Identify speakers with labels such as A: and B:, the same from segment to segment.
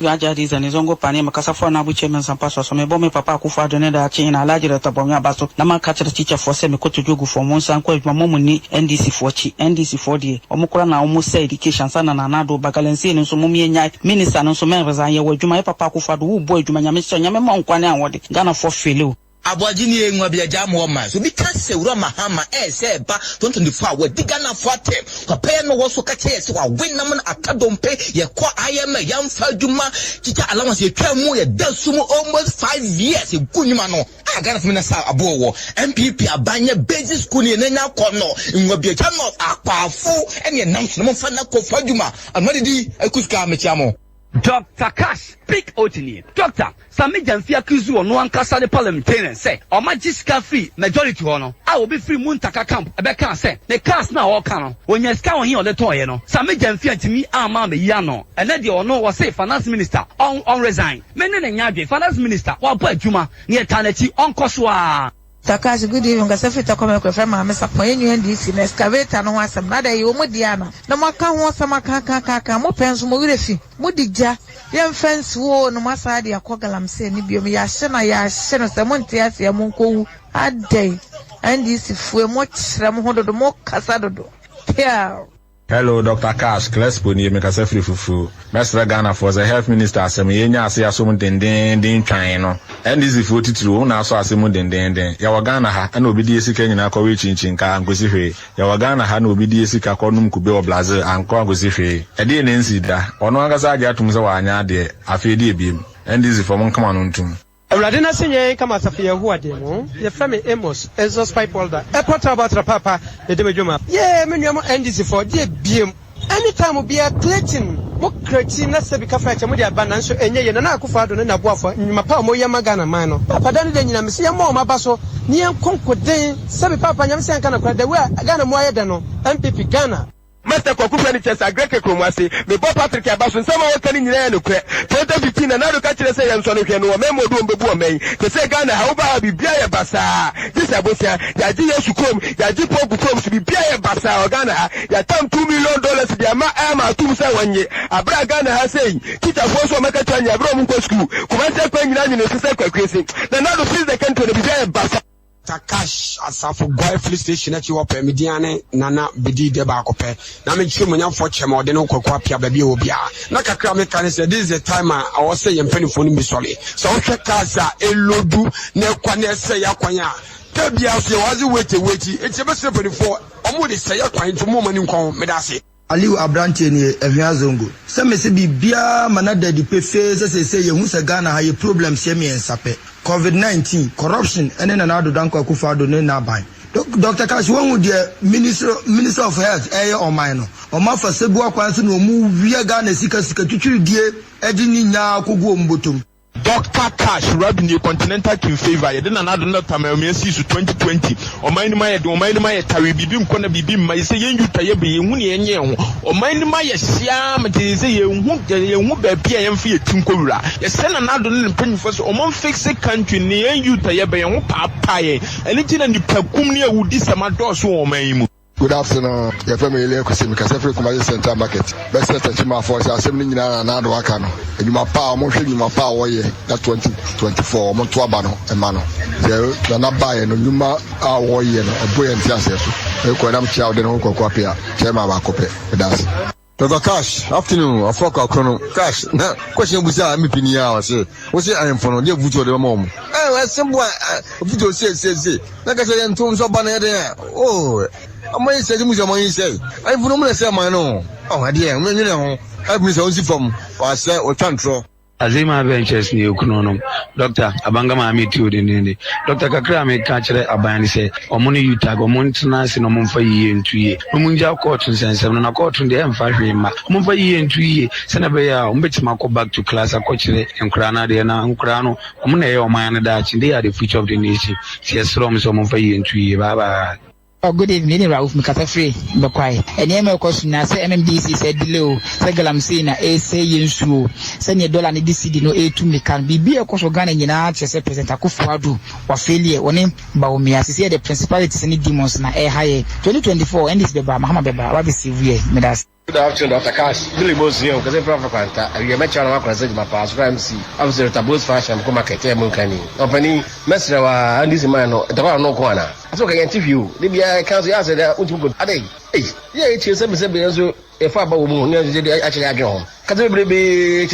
A: Ajadi zanizongo pani makasafo na buche mensampaso so me bomme papa Akufo-Addo ne da chi na alaji da tabonwa baso na ma catch the teacher for se me koto jogu for monsa nko adwuma momuni NDC for chi NDC for die omukura na omu say education sana na nado bagalensi ne so mumie nya minister no so men resign ye wadwuma ye papa Akufo-Addo wo boy adwuma nyame so nyame ma nkwane anwode Ghana for fele
B: Abwajini enwa biaja muoma so bi kase wura mahama se ba 2024 we digana forte kwa pe no wo so ka che se wa winam na akadompe ye ko ayema yamfa dwuma chicha allowance ye twamu ye dasumu almost 5 years ekunyuma no Ghana fumina sa abowo MPP abanye basic school ni nenya kono enwa biaja no akwafu ene nam so no mfa na ko fadwuma anwade di ekuska mechiamo
C: Dr. Cash, speak outini. Doctor, Sami Jamfia Kizu or no one Casa de Parliamentarian say, or Magiska free, majority honor. I will be free Muntaka camp, a becker say, the cast now all canon. When you're scouring here on the toy, Sami Jamfia to me, Mama Yano, and let you know was say finance minister on resign. Menen and Yabi, finance minister, or boy Juma, near Taneti, on Koswa.
D: Takashi, good evening. Gasefi takome kwa fema amesa kwa yenu NDC na excavator no wasam nada yi omo diana na maka ho sama kaka mo penso mo wirefi mo digja yem fence wo no masa de akogalamse ni biom ya hye no se mo ntiase ya mo nkowu adai NDC fu mo kyerem ho dodo mo kasa dodo yeah.
E: Hello, Dr. Cash, Crespo ni mekasa free fufu. Mesra Ghana for the health minister asem yenya ase asom denden twan no. NDC fu titiro na aso asem denden. Ya wa Ghana ha na obi die sika nyina kwa we chinchin ka ngosi hwe. Ya wa Ghana ha na obi die sika kwa num kube o blaze anko ngosi hwe. E de ne nsi da. Ono agasa age atum se wa anya de afi de biem. NDC for mon kama no ntum.
F: Awurade na senye kama safiya huade no ye frame Amos Exos pipe holder epota batra papa e de medwuma ye menuamo NDC for de biem anytime be a creating mo creating na sebi ka fa cha mo de aba na so enye ye na Akufo-Addo ne naboafo nyuma pa mo ye magana man no papa dan de nyina mesi ye mo ma ba so ne en konkoden sebi papa nyam se anka na kwa de we Ghana mo aye de no MPP Ghana
G: Master Kwakufu ni chesa agreke kromwase me bo Patrick Abaso nsema wakani nyina ya nokwe 2015 na nado ka kire se ye nso no hwe no memo do mbebu o men ke se Ghana ha oba bibia ye basa this abosia ya ji Yesu kom ya ji pogu kom so bibia ye basa o Ghana ha ya tam $2 million dia ma tum se wanye abra Ghana ha sei kita fo so maka twanya abra mu ko school kuma se kwa nyina nyina se kwakwese na nado please the country no bibia ye basa
H: Takash asafo boy police station achi wo pe mediane nana bedi de ba akopɛ na me chwe munya fo chema ode no kokwa pia ba bi obia na kakra me kan say this is the time I was say yempanifo no bi sole so wo hwɛ kaza elodu na kwa na say yakwanya ka bia so wazi weti eti be se panifo omo de say yakwan to mo mani nkon me da se
I: Aliu Abrante ni ehwa zongo se me se bibia manada di pefe se yehu se Ghana ha ye problems ye me ensape COVID-19 corruption ene na nado danko Akufo-Addo ne na ban Dr. Cash won with the minister of health oman no oma fa sebu akwan so no mu wie Ghana sika twitwiri die edi ni nya kogu ombotom
G: Dr. Cash Rabini Continental King Favor ye na nado na tamamia si 2020 oman ni ma ye tare bibi nkona bibi ma ye se yen yuta ye be ye hu ne enye ho oman ni ma ye hia ma te se ye hu ba bia ye mfa ye tinkowura ye se na nado ne mpanyifo so oman fix country ne yen yuta ye be ye hu papa ye eni tina ni pakum ne awudi sama doso oman yi mu.
J: Good afternoon. Your family is in the Commercial Center Market. Best estimate for assembling in another Wakano. And you must power, motion, you must power, that's 2024, Montuabano, and Mano. They're not buying, you must our warrior, a boy and Tiases. You could have child and Uncle Quapia, Chema Wacope, with us.
K: Dr. Cash, afternoon, a flock of chrono. Cash, now, question was I mean, I say, what's it I am for no video the mom? Oh, someone, video says, like I said, and tones of banner there. Oh, I might say, I will say, my no. Oh, my dear, you know, I've been so from, I said, or tantro.
L: Azima Ventures ni okunonom Dr. Abangama Amitu de Dr. Kakra me ka kire aban se omuni yutag omuntina se no mumfa yiye ntuye omunja court nsensem na court de emfa hwema mumfa yiye ntuye se na be ya ombetima ko back to class akokire enkura na de na enkura no omuna ye oman na da chi they are the future of the nation se esrom so mumfa yiye ntuye baba.
M: Oh, good evening, Rauf Mikatafri, Bakwai. And Emma question, I say MMDC said below, Segalamsina, a say Yensu, send your dollar and DC no A to me can be a course of Ghana in Arch as a President Akufo-Addo, or failure, one name, Baumia, see the principalities and demons na a high 2024, and this Beba, Mahama Beba, what is Medas.
N: Good afternoon, Dr. Cash. Billy Bosie, because I'm from Quanta. You met your uncle as my past MC. I'm Sir Tabus Fashion, come market, Munkani. Opening, Master, and this man, the one no corner. I took an interview. Maybe I can't answer that. Would you go? Hey, yeah, it's a if I bought moon, actually, I go. Can you be?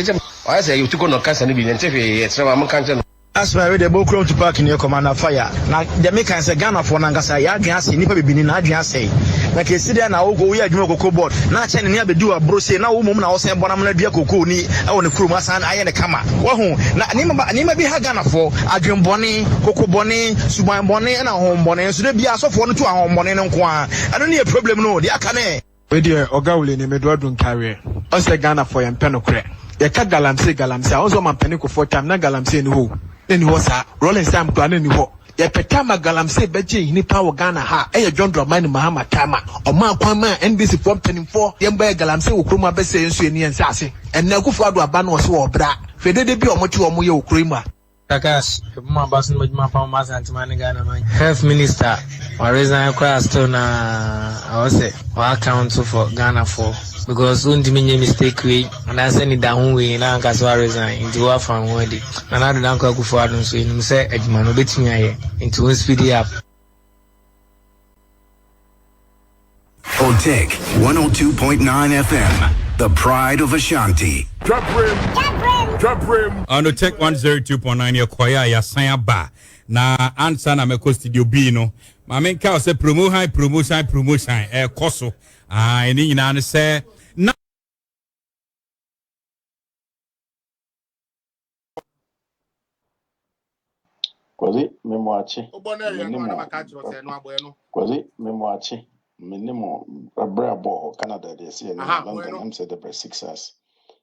N: I say you took on a cast and be interview. It's no I'm can't.
O: As we read the book to park in your command of fire. Now, the Americans are Ghana for Nangasa, Yagas, Nipa Binin, Adrian say. Like a city and I will go here, Jumoko board. Not any near do a brose, now woman, I was saying, Bonamana Diaco, ni, I want the crew, Massan, I and a kama. Wahoo, Nima be Hagana for Adrian Bonnie, Coco Bonnie, Suban Bonnie, and a home bonnet, so they be as of 1 to a home bonnet and Quan. I don't need a problem, no, the Akane.
F: With your Ogawlin in Medwadun carrier. Us the Ghana for your penocre. The cat galamse, also my penico for time, not galamse in who. Then he was a rolling Sam Granny Ho. Ya petama galamse beji ni power Ghana ha. John Dramani Mahama Tama. Or Ma Kwama NBC from penny 4. Yamba galamse ukruma bese and sasi. And Nakufu Aban was war bra. Fede de be or much or muyo krima.
P: Takas, my basin with my power mass and Ghana. Health Minister, or reason I crossed to I was say, or account for Ghana for. Because when the mistake we and I send it down we now can so resign into our from wedding. And I don't go for Adam so you say Edman obet me into one speedy up.
Q: Otek 102.9 FM, the pride of Ashanti.
R: Drop rim. On Otek 102.9 your choir ya sanya ba. Na answer na meko studio B no. Ma men ka say promotion koso. Any nyina say na
S: Kwazi memwachi Kwazi memwachi minimum abra ball Canada they say London I'm said the 6 hours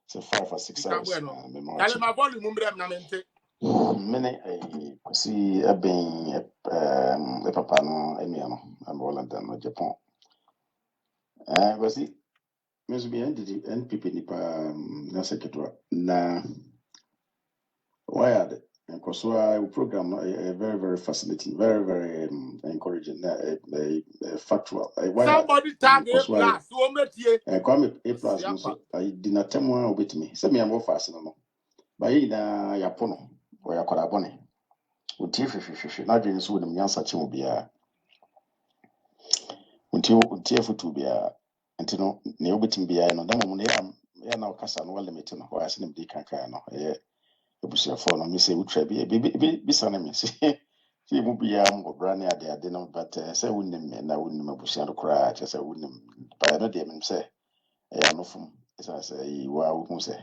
S: so 5 or 6 hours memwachi my volume na mente mene kwasi abin papa no emiano am London no Japan kwasi mezu bi NPP nipa na secretary na wired because so program very very fascinating, very encouraging, factual. Somebody tag A+, so metie. Come A+, so I did not tell me obet me. Say me am fast no. Ba yi na yapono or yakola bone. Unti fifi na dwen so dem nyansa che obia. Unti efutu bia. Enti no ne obetim bia no da mo ne ya na okasa no limit no. Wa ase ne bi kankan no. Ebusia for no me say utra bi sana me say mu bia mo brane ade no but say wonnim na wonnim abusia no kra che say wonnim ba no de me say ya no fum say wa hu say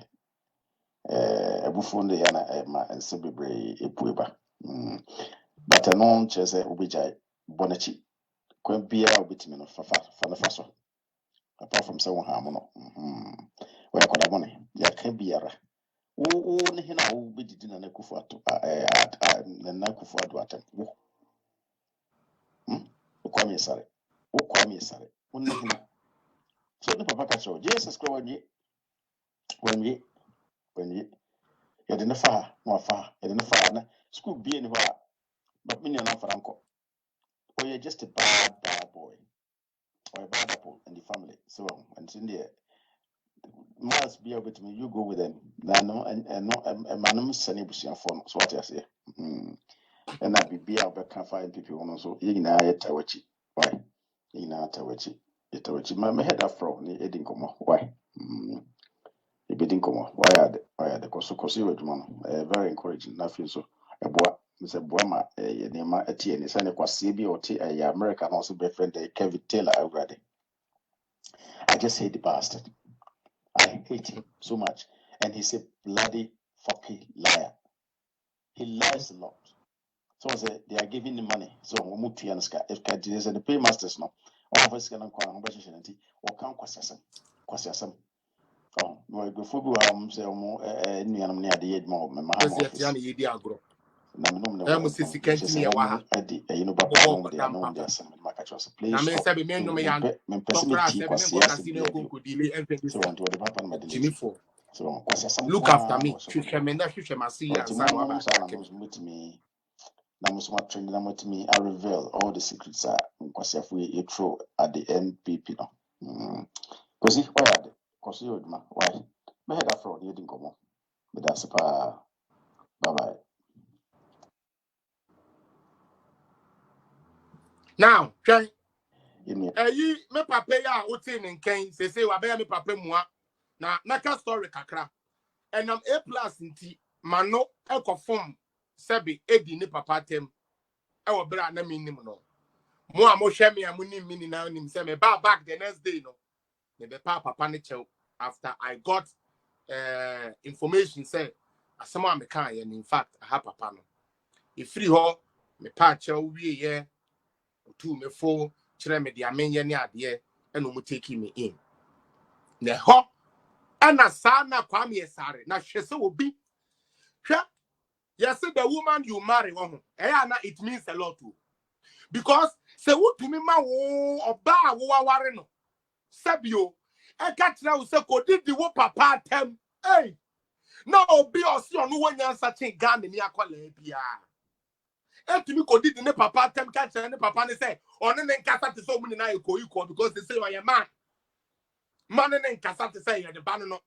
S: abufu no ya na ma ense bebre epueba but no che say obijai bonachi kwa bia obitimi no fa so apart from say won ha mo no wa yakoda bone ya kan biara o ne hina o be didi na Kufu ato na Kufu ado atam wo o kwa mi sare o ne hina so ne papa ka cho Jesus kwa wanyi ya de ne fa na school bi ne ba but me na franco o you just a bad boy or a bad apple in the family so and in there must be able to me you go with them no and manum sane busia for so what I say and I be able to find people so you na yetawachi why you na yetawachi my head afro ni edin komo why ebedin komo why the koso we dwuma no very encouraging na feel so eboa Mr. Boama ye nema etie ni sane kwase bi oti America no so be friend Kevin Taylor already. I just hate the bastard. I hate him so much. And he's a bloody fucking liar. He lies a lot. So they are giving him money. So if the paymasters no, all of us can or can't kwasasam. Oh, no, go for say more near the edge more. Look after me. I reveal all the secrets because if we throw at the NPP. Kosi, why are they? Kosi Odma, why? Me head afro, you didn't come on. But that's bye bye.
T: Now, okay.
S: Me
T: papa ya uti ninken say wa be me papa mua na naka story kakra enam A+ nti mano ekofom sebi edi ni papa tem e wo bra na minim no mo a mo hwe me amuni mini na nim say me back the next day no me be papa ne chew after I got information say asema me kan ye in fact I have papa no if free ho me pa chew wie ye otu me fo chere me dia menye ne ade e no mo take me in ne ho ana sana kwam yesare na hwese obi hwe yes the woman you marry one na it means a lot too because say wutumi ma wo oba wo waware no sabio e ka kire wo se ko didi wo papa tem eh na obi osi onu wanya sache Ghana ni akola bia etumi ko didi ne papa tem ka kire ne papa ne say onu ne nkasa te so mu ni na iko because they say you are man ne nkasa te say you the ban no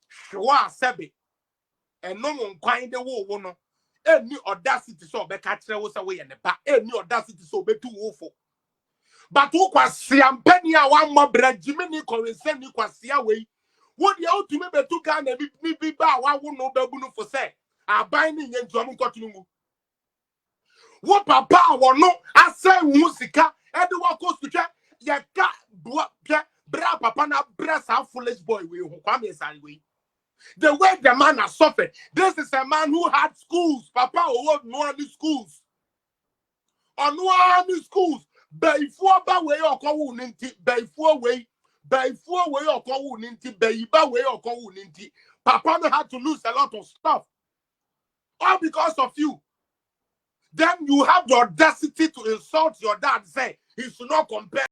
T: shwa sebe eno mo nkwan de wo no any audacity so be ka kire wo say we ye ne ba any audacity so be tu wo fo but wo kwasia mpani a wa mmobra jimini korense ni kwasia we wo de otumi betu ka na bi ba wa wo no babu no fo say aban ni nye ntuam nkotunu mu wo papa wo no asa hu sika e de wo kosutwa ye ka bra papa na bra sa foolish boy we ho kwame sare we. The way the man has suffered. This is a man who had schools. Papa who no any schools. Or no any schools. Before ba way or call ninti. Before way or call ninti. Beiba way or call ninti. Papa had to lose a lot of stuff. All because of you. Then you have the audacity to insult your dad. Say he should not compare.